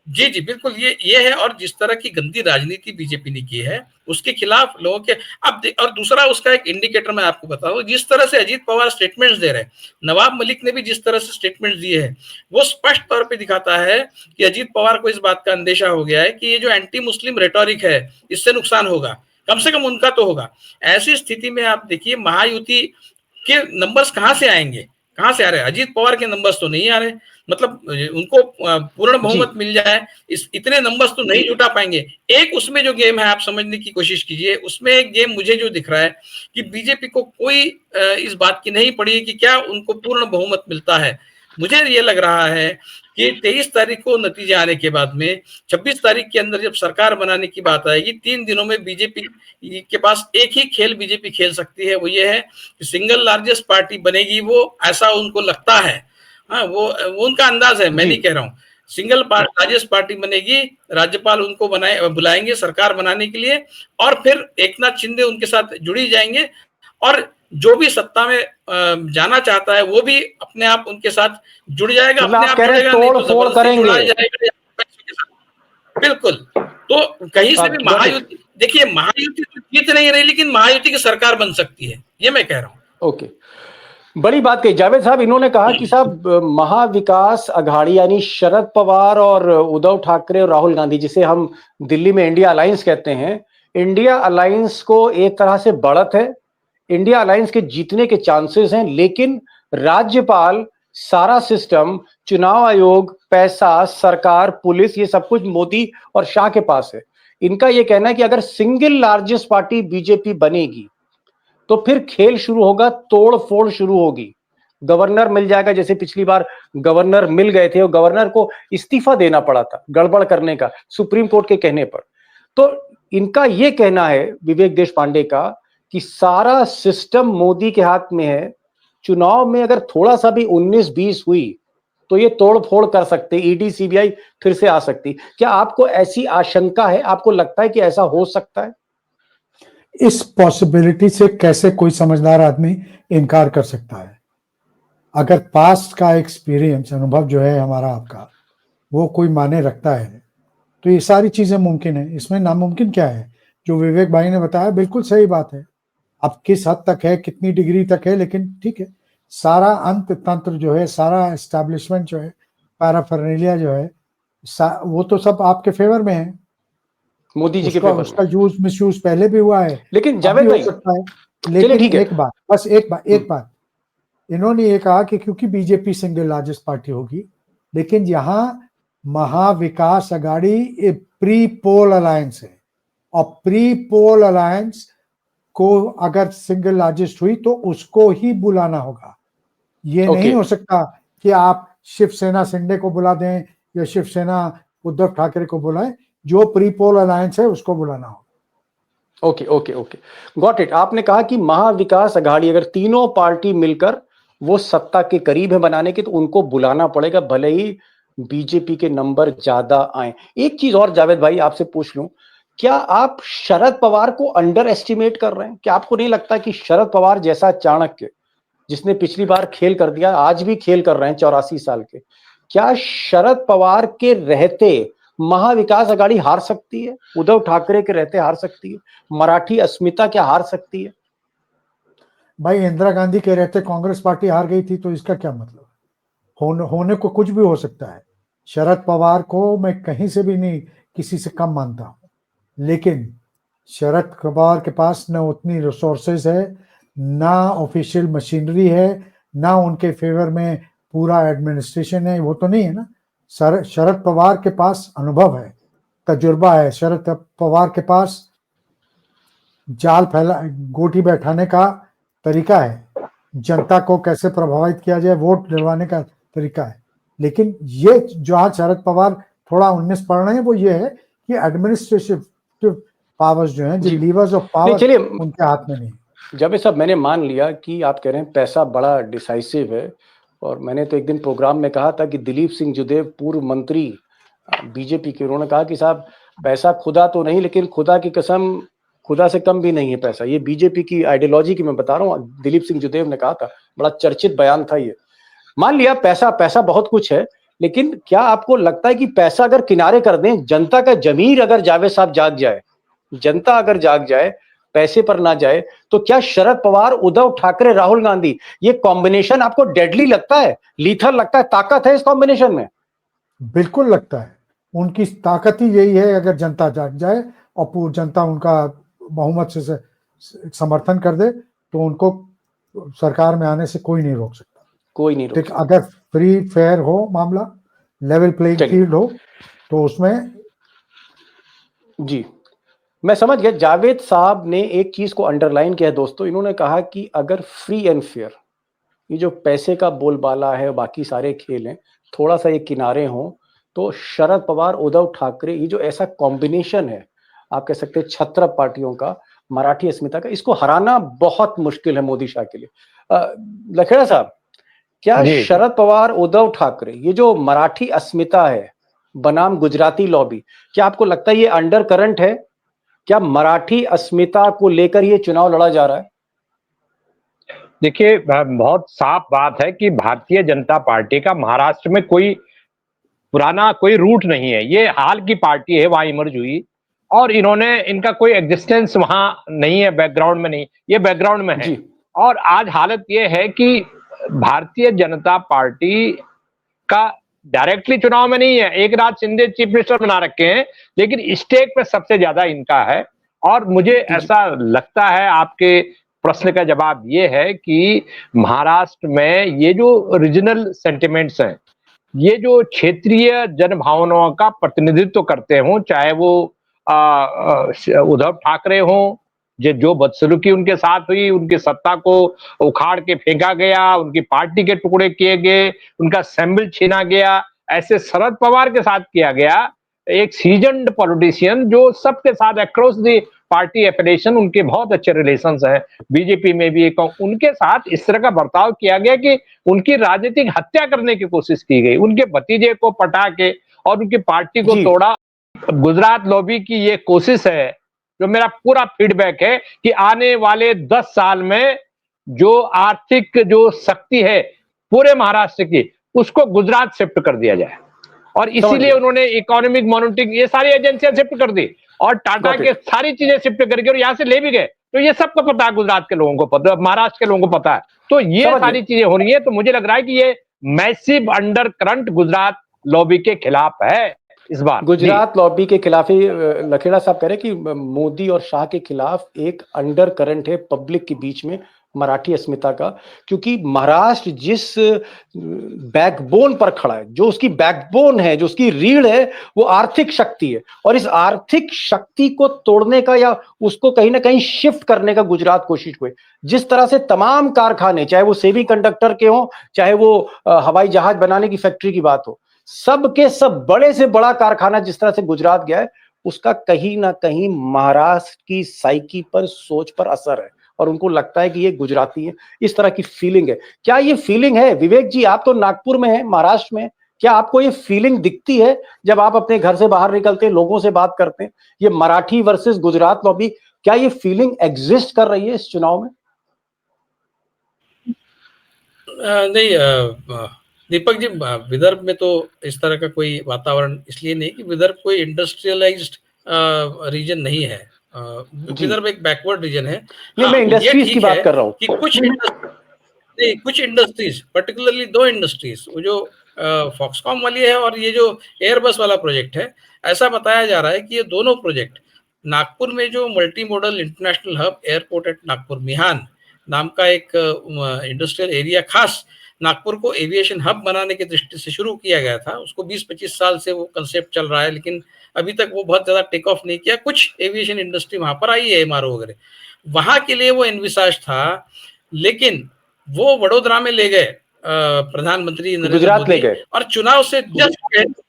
जी, जी, बिल्कुल ये है। और जिस तरह की गंदी राजनीति बीजेपी ने की है उसके खिलाफ लोगों के अब, और दूसरा उसका एक इंडिकेटर मैं आपको बताऊं, जिस तरह से अजीत पवार स्टेटमेंट्स दे रहे हैं, नवाब मलिक ने भी जिस तरह से स्टेटमेंट्स दिए हैं, वो स्पष्ट तौर पे दिखाता है कि अजीत पवार को इस बात का अंदेशा हो गया है कि ये जो एंटी मुस्लिम रेटोरिक है इससे नुकसान होगा, कम से कम उनका तो होगा। ऐसी स्थिति में आप देखिए महायुति के नंबर्स कहां से आएंगे, कहां से आ रहे हैं? अजीत पवार के नंबर्स तो नहीं आ रहे, मतलब उनको पूर्ण बहुमत मिल जाए, इतने नंबर्स तो नहीं जुटा पाएंगे। एक उसमें जो गेम है आप समझने की कोशिश कीजिए, उसमें एक गेम मुझे जो दिख रहा है कि बीजेपी को कोई इस बात की नहीं पड़ी कि क्या उनको पूर्ण बहुमत मिलता है। मुझे ये लग रहा है कि 23 तारीख को नतीजे आने के बाद में 26 तारीख के अंदर जब सरकार बनाने की बात आएगी, 3 दिनों में बीजेपी के पास एक ही खेल बीजेपी खेल सकती है, वो ये है कि सिंगल लार्जेस्ट पार्टी बनेगी, वो ऐसा उनको लगता है। हाँ, वो उनका अंदाज है, मैं नहीं कह रहा हूँ। सिंगल लार्जेस्ट पार्टी बनेगी, राज्यपाल उनको बुलाएंगे सरकार बनाने के लिए, और फिर एकनाथ शिंदे उनके साथ जुड़ी जाएंगे, और जो भी सत्ता में जाना चाहता है वो भी अपने आप उनके साथ जुड़ जाएगा, अपने आप जुड़ेगा, नहीं तो जबरदस्ती जुड़ा जाएगा। बिल्कुल। तो कहीं से भी महायुति, देखिए महायुति तो जीत नहीं रही, लेकिन महायुति की सरकार बन सकती है, ये मैं कह रहा हूँ। ओके, बड़ी बात कही जावेद साहब। इन्होंने कहा कि साहब महाविकास आघाड़ी यानी शरद पवार और उद्धव ठाकरे और राहुल गांधी, जिसे हम दिल्ली में इंडिया अलायंस कहते हैं, इंडिया अलायंस को एक तरह से बढ़त है, इंडिया अलायंस के जीतने के चांसेस हैं, लेकिन राज्यपाल, सारा सिस्टम, चुनाव आयोग, पैसा, सरकार, पुलिस, ये सब कुछ मोदी और शाह के पास है। इनका यह कहना है कि अगर सिंगल लार्जेस्ट पार्टी बीजेपी बनेगी तो फिर खेल शुरू होगा, तोड़ फोड़ शुरू होगी, गवर्नर मिल जाएगा, जैसे पिछली बार गवर्नर मिल गए थे और गवर्नर को इस्तीफा देना पड़ा था गड़बड़ करने का सुप्रीम कोर्ट के कहने पर। तो इनका यह कहना है, विवेक देशपांडे का, कि सारा सिस्टम मोदी के हाथ में है, चुनाव में अगर थोड़ा सा भी 19-20 हुई तो ये तोड़ फोड़ कर सकते, ईडी सीबीआई फिर से आ सकती। क्या आपको ऐसी आशंका है, आपको लगता है कि ऐसा हो सकता है? इस पॉसिबिलिटी से कैसे कोई समझदार आदमी इनकार कर सकता है? अगर पास्ट का एक्सपीरियंस, अनुभव जो है हमारा आपका, वो कोई माने रखता है, तो ये सारी चीजें मुमकिन है। इसमें नामुमकिन क्या है? जो विवेक भाई ने बताया बिल्कुल सही बात है। अब किस हद तक है, कितनी डिग्री तक है, लेकिन ठीक है, सारा अंत तंत्र जो है, सारा एस्टैब्लिशमेंट जो है, पैराफर्नेलिया जो है, वो तो सब आपके फेवर में है। मोदी जी के उसका फेवर उसका में। यूज मिसयूज पहले भी हुआ है, लेकिन अब जावेद भी हो भाई, सकता है। चलिए लेकिन ठीक है। एक बात, बस एक बात, इन्होंने ये कहा कि क्योंकि बीजेपी सिंगल लार्जेस्ट पार्टी होगी, लेकिन यहाँ महाविकास अघाड़ी एक प्री पोल अलायंस है, और प्री पोल अलायंस को अगर सिंगल लार्जेस्ट हुई तो उसको ही बुलाना होगा। ये नहीं हो सकता कि आप शिवसेना शिंदे को बुला दें या शिवसेना उद्धव ठाकरे को बुलाएं। जो प्री पोल अलायंस है उसको बुलाना होगा। Okay okay okay, got it. आपने कहा कि महाविकास अघाड़ी, अगर तीनों पार्टी मिलकर वो सत्ता के करीब है बनाने के, तो उनको बुलाना पड़ेगा, भले ही बीजेपी के नंबर ज्यादा आए। एक चीज और जावेद भाई आपसे पूछ लूं, क्या आप शरद पवार को अंडर एस्टिमेट कर रहे हैं? क्या आपको नहीं लगता कि शरद पवार जैसा चाणक्य, जिसने पिछली बार खेल कर दिया, आज भी खेल कर रहे हैं 84 साल के, क्या शरद पवार के रहते महाविकास अघाड़ी हार सकती है? उद्धव ठाकरे के रहते हार सकती है? मराठी अस्मिता क्या हार सकती है? भाई इंदिरा गांधी के रहते कांग्रेस पार्टी हार गई थी, तो इसका क्या मतलब? होने को कुछ भी हो सकता है। शरद पवार को मैं कहीं से भी नहीं किसी से कम मानता हूं, लेकिन शरद पवार के पास न उतनी रिसोर्सेज है, ना ऑफिशियल मशीनरी है, ना उनके फेवर में पूरा एडमिनिस्ट्रेशन है। वो तो नहीं है ना। शरद पवार के पास अनुभव है, तजुर्बा है। शरद पवार के पास जाल फैला, गोटी बैठाने का तरीका है, जनता को कैसे प्रभावित किया जाए, वोट दिलवाने का तरीका है। लेकिन ये जो आज शरद पवार थोड़ा 19 पढ़ रहे हैं, वो ये है कि एडमिनिस्ट्रेटिव पावर्स जो हैं, जो लीवर्स ऑफ पावर, चलिए उनके हाथ में नहीं। जब ये सब मैंने मान लिया कि आप कह रहे हैं पैसा बड़ा डिसाइसिव है, और मैंने तो एक दिन प्रोग्राम में कहा था कि दिलीप सिंह जुदेव पूर्व मंत्री बीजेपी के, उन्होंने कहा कि साहब पैसा खुदा तो नहीं, लेकिन खुदा की कसम खुदा से कम भी नहीं है पैसा। ये बीजेपी की आइडियोलॉजी की मैं बता रहा हूँ, दिलीप सिंह जुदेव ने कहा था, बड़ा चर्चित बयान था ये। मान लिया पैसा पैसा बहुत कुछ है, लेकिन क्या आपको लगता है कि पैसा अगर किनारे कर दें, जनता का जमीर अगर जावेद साहब जाग जाए, जनता अगर जाग जाए, पैसे पर ना जाए, तो क्या शरद पवार, उद्धव ठाकरे, राहुल गांधी, ये कॉम्बिनेशन आपको डेडली लगता है, लीथल लगता है? ताकत है इस कॉम्बिनेशन में? बिल्कुल लगता है। उनकी ताकत ही यही है, अगर जनता जाग जाए और पूरी जनता उनका बहुमत से समर्थन कर दे, तो उनको सरकार में आने से कोई नहीं रोक सकता। कोई नहीं रोक सकता। अगर फ्री फेयर हो मामला, लेवल प्लेइंग फील्ड हो, तो उसमें जी मैं समझ गया। जावेद साहब ने एक चीज को अंडरलाइन किया है दोस्तों, इन्होंने कहा कि अगर फ्री एंड फेयर, ये जो पैसे का बोलबाला है, बाकी सारे खेल हैं, थोड़ा सा ये किनारे हों, तो शरद पवार, उद्धव ठाकरे, ये जो ऐसा कॉम्बिनेशन है, आप कह सकते हैं छत्र पार्टियों का, मराठी अस्मिता का, इसको हराना बहुत मुश्किल है मोदी शाह के लिए। लखेड़ा साहब, क्या शरद पवार, उद्धव ठाकरे, ये जो मराठी अस्मिता है बनाम गुजराती लॉबी, क्या आपको लगता है ये अंडर करंट है? क्या मराठी अस्मिता को लेकर ये चुनाव लड़ा जा रहा है? देखिए, बहुत साफ बात है कि भारतीय जनता पार्टी का महाराष्ट्र में कोई पुराना कोई रूट नहीं है। ये हाल की पार्टी है, वहां इमर्ज हुई, और इनका कोई एग्जिस्टेंस वहां नहीं है, बैकग्राउंड में नहीं, ये बैकग्राउंड में है। और आज हालत ये है कि भारतीय जनता पार्टी का डायरेक्टली चुनाव में नहीं है। एक राज शिंदे चीफ मिनिस्टर बना रखे हैं, लेकिन स्टेक पे सबसे ज्यादा इनका है। और मुझे ऐसा लगता है, आपके प्रश्न का जवाब ये है कि महाराष्ट्र में ये जो रीजनल सेंटिमेंट्स हैं, ये जो क्षेत्रीय जनभावनाओं का प्रतिनिधित्व करते हों, चाहे वो उद्धव ठाकरे हों, जो बदसलूकी उनके साथ हुई, उनकी सत्ता को उखाड़ के फेंका गया, उनकी पार्टी के टुकड़े किए गए, उनका सैंबल छीना गया, ऐसे शरद पवार के साथ किया गया। एक सीजन्ड पॉलिटिशियन जो सबके साथ अक्रॉस द पार्टी एफिलिएशन, उनके बहुत अच्छे रिलेशंस हैं, बीजेपी में भी एक, उनके साथ इस तरह का बर्ताव किया गया कि उनकी राजनीतिक हत्या करने की कोशिश की गई, उनके भतीजे को पटा के और उनकी पार्टी को तोड़ा। गुजरात लॉबी की ये कोशिश है जो मेरा पूरा फीडबैक है कि आने वाले 10 साल में जो आर्थिक जो शक्ति है पूरे महाराष्ट्र की, उसको गुजरात शिफ्ट कर दिया जाए। और इसीलिए उन्होंने इकोनॉमिक मॉनिटरिंग ये सारी एजेंसियां शिफ्ट कर दी और टाटा के सारी चीजें शिफ्ट करके और यहां से ले भी गए। तो ये सबको पता है, गुजरात के लोगों को पता है, महाराष्ट्र के लोगों को पता है। तो ये सारी चीजें हो रही है। तो मुझे लग रहा है कि ये massive under current Gujarat lobby के खिलाफ है इस बार। गुजरात लॉबी के खिलाफ ही लखेड़ा साहब कह रहे हैं कि मोदी और शाह के खिलाफ एक अंडर करंट है पब्लिक के बीच में मराठी अस्मिता का, क्योंकि महाराष्ट्र जिस बैकबोन पर खड़ा है, जो उसकी बैकबोन है, जो उसकी रीढ़ है, वो आर्थिक शक्ति है। और इस आर्थिक शक्ति को तोड़ने का या उसको कहीं ना कहीं शिफ्ट करने का गुजरात कोशिश हुए। जिस तरह से तमाम कारखाने, चाहे वो सेमीकंडक्टर के हों, चाहे वो हवाई जहाज बनाने की फैक्ट्री की बात हो, सब के सब बड़े से बड़ा कारखाना जिस तरह से गुजरात गया है, उसका कहीं ना कहीं महाराष्ट्र की साइकी पर, सोच पर असर है और उनको लगता है कि ये गुजराती है। इस तरह की फीलिंग है। क्या ये फीलिंग है विवेक जी? आप तो नागपुर में हैं, महाराष्ट्र में, क्या आपको ये फीलिंग दिखती है जब आप अपने घर से बाहर निकलते हैं, लोगों से बात करते हैं? ये मराठी वर्सेस गुजरात लॉबी, क्या ये फीलिंग एग्जिस्ट कर रही है इस चुनाव में? नहीं दीपक जी, विदर्भ में तो इस तरह का कोई वातावरण इसलिए नहीं कि विदर्भ कोई इंडस्ट्रियलाइज्ड रीजन नहीं है। विदर्भ एक बैकवर्ड रीजन है। नहीं, मैं इंडस्ट्रीज की बात कर रहा हूँ कि कुछ इंडस्ट्रीज, पर्टिकुलरली 2 इंडस्ट्रीज, वो जो फॉक्सकॉम वाली है और ये जो एयरबस वाला प्रोजेक्ट है, ऐसा बताया जा रहा है कि ये दोनों प्रोजेक्ट नागपुर में जो multi modal international hub airport at Nagpur Mihan नाम का एक इंडस्ट्रियल एरिया खास नागपुर को एविएशन हब बनाने की दृष्टि से शुरू किया गया था। उसको 20-25 साल से वो कंसेप्ट चल रहा है, लेकिन अभी तक वो बहुत ज्यादा टेक ऑफ नहीं किया। कुछ एविएशन इंडस्ट्री वहां पर आई है, एमआरओ वगैरह, वहां के लिए वो एनविसाज था, लेकिन वो वडोदरा में ले गए प्रधानमंत्री नरेंद्र मोदी, और चुनाव से जस्ट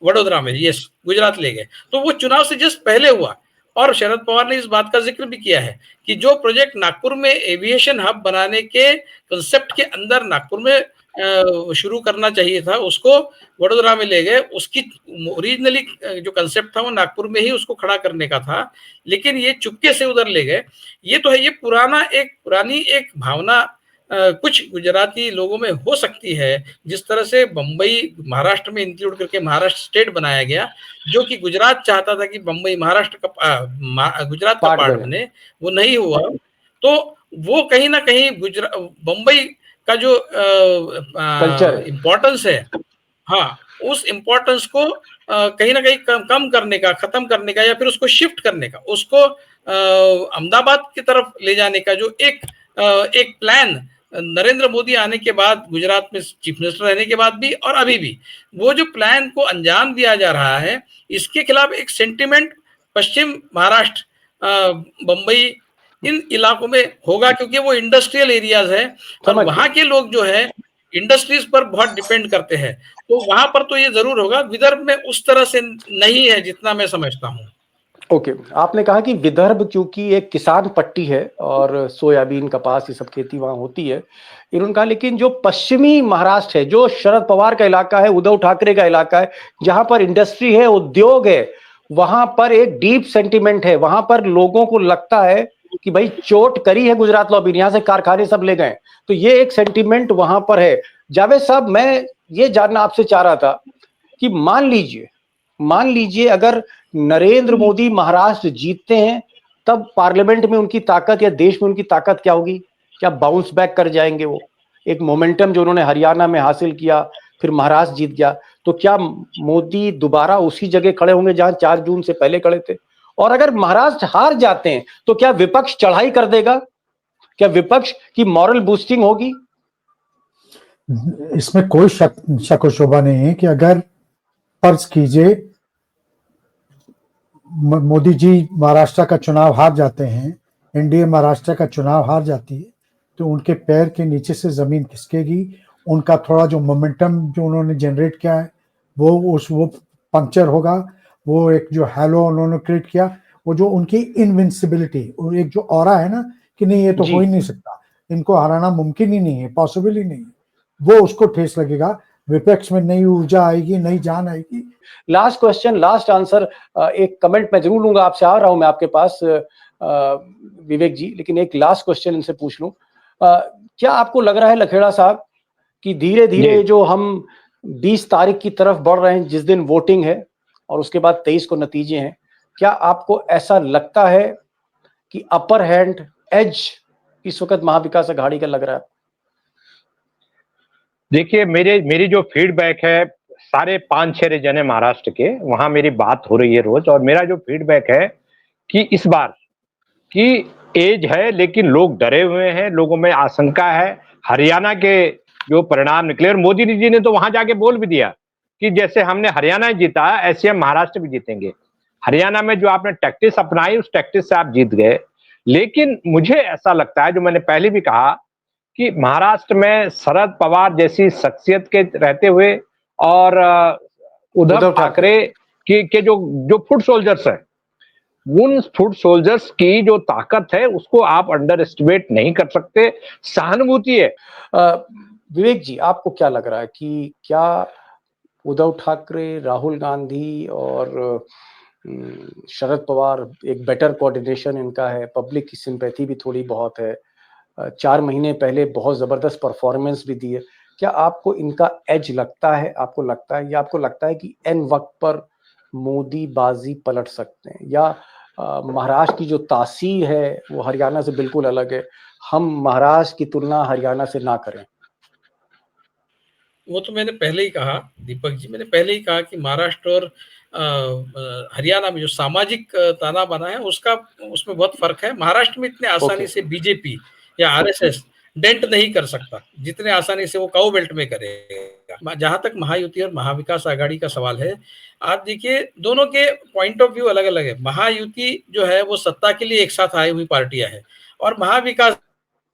वडोदरा में, यस, गुजरात ले गए। तो वो चुनाव से जस्ट पहले हुआ। और शरद पवार ने इस बात का जिक्र भी किया है कि जो प्रोजेक्ट नागपुर में एविएशन हब बनाने के कंसेप्ट के अंदर नागपुर में शुरू करना चाहिए था, उसको वडोदरा में ले गए। उसकी ओरिजिनली जो कंसेप्ट था वो नागपुर में ही उसको खड़ा करने का था, लेकिन ये चुपके से उधर ले गए। ये तो है, ये पुरानी एक भावना कुछ गुजराती लोगों में हो सकती है। जिस तरह से बम्बई महाराष्ट्र में इंक्लूड करके महाराष्ट्र स्टेट बनाया गया, जो कि गुजरात चाहता था कि बम्बई महाराष्ट्र का गुजरात का पार्ट बने, वो नहीं हुआ। तो वो कहीं ना कहीं बम्बई का जो इम्पोर्टेंस है, हाँ, उस इम्पोर्टेंस को कहीं ना कहीं कम करने का, खत्म करने का, या फिर उसको शिफ्ट करने का, उसको अहमदाबाद की तरफ ले जाने का जो एक प्लान नरेंद्र मोदी आने के बाद, गुजरात में चीफ मिनिस्टर रहने के बाद भी और अभी भी, वो जो प्लान को अंजाम दिया जा रहा है, इसके खिलाफ एक सेंटिमेंट पश्चिम महाराष्ट्र, बम्बई, इन इलाकों में होगा, क्योंकि वो इंडस्ट्रियल एरियाज है और वहां के लोग जो है इंडस्ट्रीज पर बहुत डिपेंड करते हैं। तो वहां पर तो ये जरूर होगा। विदर्भ में उस तरह से नहीं है जितना मैं समझता हूँ। ओके, आपने कहा कि विदर्भ क्योंकि एक किसान पट्टी है और सोयाबीन, कपास, ये सब खेती वहां होती है, इन्होंने कहा, लेकिन जो पश्चिमी महाराष्ट्र है, जो शरद पवार का इलाका है, उद्धव ठाकरे का इलाका है, जहां पर इंडस्ट्री है, उद्योग है, वहां पर एक डीप सेंटिमेंट है। वहां पर लोगों को लगता है कि भाई चोट करी है गुजरात लॉबी, यहां से कारखाने सब ले गए। तो ये एक सेंटिमेंट वहां पर है। जावेद साहब, मैं ये जानना आपसे चाह रहा था कि मान लीजिए अगर नरेंद्र मोदी महाराष्ट्र जीतते हैं, तब पार्लियामेंट में उनकी ताकत या देश में उनकी ताकत क्या होगी? क्या बाउंस बैक कर जाएंगे वो? एक मोमेंटम जो उन्होंने हरियाणा में हासिल किया, फिर महाराष्ट्र जीत गया, तो क्या मोदी दोबारा उसी जगह खड़े होंगे जहां 4 जून से पहले खड़े थे? और अगर महाराष्ट्र हार जाते हैं तो क्या विपक्ष चढ़ाई कर देगा? क्या विपक्ष की मॉरल बूस्टिंग होगी? इसमें कोई शक और शोभा नहीं है कि अगर फर्ज कीजिए मोदी जी महाराष्ट्र का चुनाव हार जाते हैं, एनडीए महाराष्ट्र का चुनाव हार जाती है, तो उनके पैर के नीचे से जमीन खिसकेगी। उनका थोड़ा जो मोमेंटम जो उन्होंने जनरेट किया है वो पंक्चर होगा। वो एक जो हैलो उन्होंने क्रिएट किया, वो जो उनकी इनविंसिबिलिटी और एक जो ऑरा है ना कि नहीं ये तो हो ही नहीं सकता, इनको हराना मुमकिन ही नहीं है, पॉसिबल ही नहीं है, वो उसको ठेस लगेगा। विपक्ष में नई ऊर्जा आएगी, नई जान आएगी। लास्ट क्वेश्चन, लास्ट आंसर, एक कमेंट मैं जरूर लूंगा, आपसे आ रहा हूं मैं आपके पास विवेक जी, लेकिन एक लास्ट क्वेश्चन इनसे पूछ लूं। क्या आपको लग रहा है लखेड़ा साहब कि धीरे धीरे जो हम 20 तारीख की तरफ बढ़ रहे हैं, जिस दिन वोटिंग है और उसके बाद 23 को नतीजे हैं, क्या आपको ऐसा लगता है कि अपर हैंड एज इस वक्त महाविकास अघाड़ी का लग रहा है? देखिए, मेरी जो फीडबैक है, सारे 5-6 रीजन है महाराष्ट्र के, वहां मेरी बात हो रही है रोज, और मेरा जो फीडबैक है कि इस बार की एज है लेकिन लोग डरे हुए हैं, लोगों में आशंका है। हरियाणा के जो परिणाम निकले, और मोदी जी ने तो वहां जाके बोल भी दिया कि जैसे हमने हरियाणा जीता ऐसे हम महाराष्ट्र भी जीतेंगे। हरियाणा में जो आपने टैक्टिस अपनाई, उस टैक्टिस से आप जीत गए। लेकिन मुझे ऐसा लगता है, जो मैंने पहले भी कहा, कि महाराष्ट्र में शरद पवार जैसी शख्सियत के रहते हुए और उद्धव ठाकरे के जो फुट सोल्जर्स हैं, उन फुट सोल्जर्स की जो ताकत है उसको आप अंडर एस्टिमेट नहीं कर सकते। सहानुभूति है। विवेक जी, आपको क्या लग रहा है कि क्या उद्धव ठाकरे, राहुल गांधी और शरद पवार, एक बेटर कोऑर्डिनेशन इनका है, पब्लिक की सिंपैथी भी थोड़ी बहुत है, 4 महीने पहले बहुत जबरदस्त परफॉर्मेंस भी दी है, क्या आपको इनका एज लगता है? आपको लगता है, या आपको लगता है कि एन वक्त पर मोदी बाजी पलट सकते हैं, या महाराष्ट्र की जो तासीर है वो हरियाणा से बिल्कुल अलग है, हम महाराष्ट्र की तुलना हरियाणा से ना करें? वो तो मैंने पहले ही कहा, दीपक जी, मैंने पहले ही कहा कि महाराष्ट्र और हरियाणा में जो सामाजिक ताना बना है उसमें बहुत फर्क है। महाराष्ट्र में इतने आसानी से बीजेपी या आरएसएस डेंट नहीं कर सकता जितने आसानी से वो काऊ बेल्ट में करेगा। जहां तक महायुति और महाविकास आघाड़ी का सवाल है, आज देखिए दोनों के पॉइंट ऑफ व्यू अलग अलग है। महायुति जो है वो सत्ता के लिए एक साथ आई हुई पार्टियां हैं, और महाविकास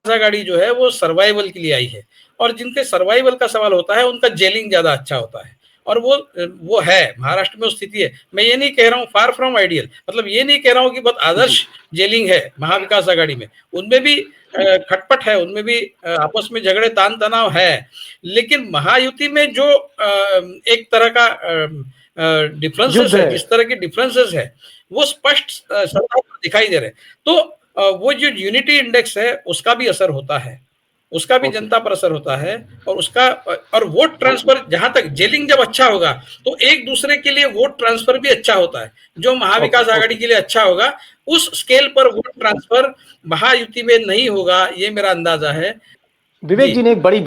आघाड़ी जो है वो सर्वाइवल के लिए आई है, और जिनके सर्वाइवल का सवाल होता है उनका जेलिंग ज्यादा अच्छा होता है, और वो है महाराष्ट्र में स्थिति है। मैं ये नहीं कह रहा हूँ फार फ्रॉम आइडियल, मतलब ये नहीं कह रहा हूँ कि बहुत आदर्श जेलिंग है महाविकास आघाड़ी में, उनमें भी खटपट है, उनमें भी आपस में झगड़े तान तनाव है। लेकिन महायुति में जो एक तरह का डिफरेंसेस है, जिस तरह के डिफरेंसेस है वो स्पष्ट सत्ता पर दिखाई दे रहे हैं। तो वो जो यूनिटी इंडेक्स है उसका भी असर होता है, उसका भी जनता पर असर होता है, और वोट ट्रांसफर, जहां तक जेलिंग जब अच्छा होगा तो एक दूसरे के लिए वोट ट्रांसफर भी अच्छा होता है। जो महाविकास आघाड़ी के लिए अच्छा होगा उस स्केल पर वोट ट्रांसफर महायुति में नहीं होगा, ये मेरा अंदाजा है। विवेक जी ने एक बड़ी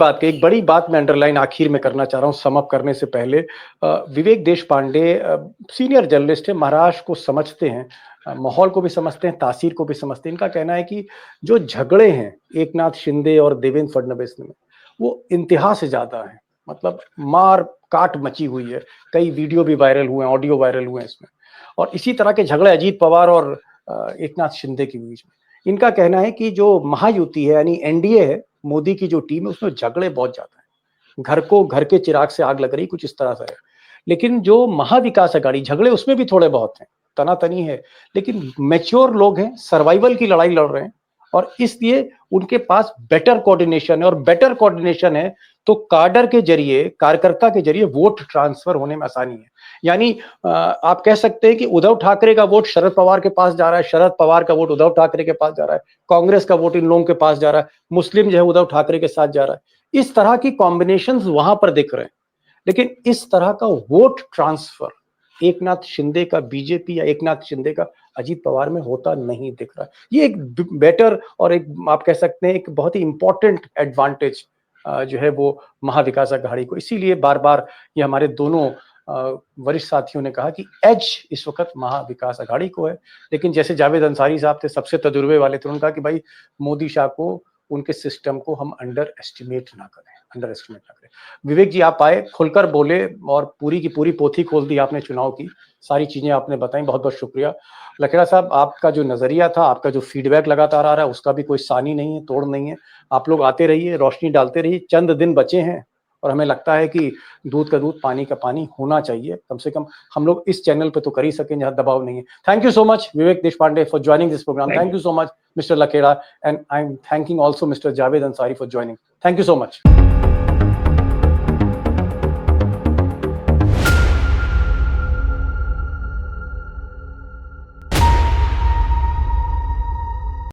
बात मैं अंडरलाइन आखिर में करना चाह रहा हूं, सम अप करने से पहले। विवेक देशपांडे सीनियर जर्नलिस्ट है, महाराष्ट्र को समझते हैं, माहौल को भी समझते हैं, तासीर को भी समझते हैं। इनका कहना है कि जो झगड़े हैं एकनाथ शिंदे और देवेंद्र फडणवीस में, वो इंतहा से ज्यादा है, मतलब मार काट मची हुई है। कई वीडियो भी वायरल हुए हैं, ऑडियो वायरल हुए हैं इसमें, और इसी तरह के झगड़े अजीत पवार और एकनाथ शिंदे के बीच में। इनका कहना है कि जो महायुति है यानी एनडीए है, मोदी की जो टीम है, उसमें झगड़े बहुत ज्यादा है, घर के चिराग से आग लग रही, कुछ इस तरह से है। लेकिन जो महाविकास आघाड़ी, झगड़े उसमें भी थोड़े बहुत हैं, तनातनी है, लेकिन मैच्योर लोग हैं, सर्वाइवल की लड़ाई लड़ रहे हैं, और इसलिए उनके पास बेटर कोऑर्डिनेशन है, और बेटर कोऑर्डिनेशन है तो कार्डर के जरिए, कार्यकर्ता के जरिए वोट ट्रांसफर होने में आसानी है। यानी आप कह सकते हैं कि उद्धव ठाकरे का वोट शरद पवार के पास जा रहा है, शरद पवार का वोट उद्धव ठाकरे के पास जा रहा है, कांग्रेस का वोट इन लोगों के पास जा रहा है, मुस्लिम जो है उद्धव ठाकरे के साथ जा रहा है। इस तरह की कॉम्बिनेशंस वहां पर दिख रहे हैं, लेकिन इस तरह का वोट ट्रांसफर एकनाथ शिंदे का बीजेपी या एकनाथ शिंदे का अजीत पवार में होता नहीं दिख रहा है। ये एक बेटर और एक आप कह सकते हैं एक बहुत ही इंपॉर्टेंट एडवांटेज जो है वो महाविकास आघाड़ी को, इसीलिए बार बार ये हमारे दोनों वरिष्ठ साथियों ने कहा कि एज इस वक्त महाविकास आघाड़ी को है। लेकिन जैसे जावेद अंसारी साहब थे, सबसे तजुर्बे वाले थे, उन्होंने कहा कि भाई मोदी शाह को, उनके सिस्टम को हम अंडर एस्टिमेट ना करें। विवेक जी आप आए, खुलकर बोले, और पूरी की पूरी पोथी खोल दी आपने चुनाव की, सारी चीजें आपने बताई, बहुत बहुत शुक्रिया। लखेड़ा साहब, आपका जो नजरिया था, आपका जो फीडबैक लगातार आ रहा है, उसका भी कोई सानी नहीं है, तोड़ नहीं है। आप लोग आते रहिए, रोशनी डालते रहिए, चंद दिन बचे हैं, और हमें लगता है कि दूध का दूध, पानी का पानी होना चाहिए। कम से कम हम लोग इस चैनल पे तो कर ही सकें जहां दबाव नहीं है। Thank you so much Vivek Deshpande for joining this programme. Thank you so much mister Lakhera, and I am thanking also mister Javed Ansari for joining. Thank you so much.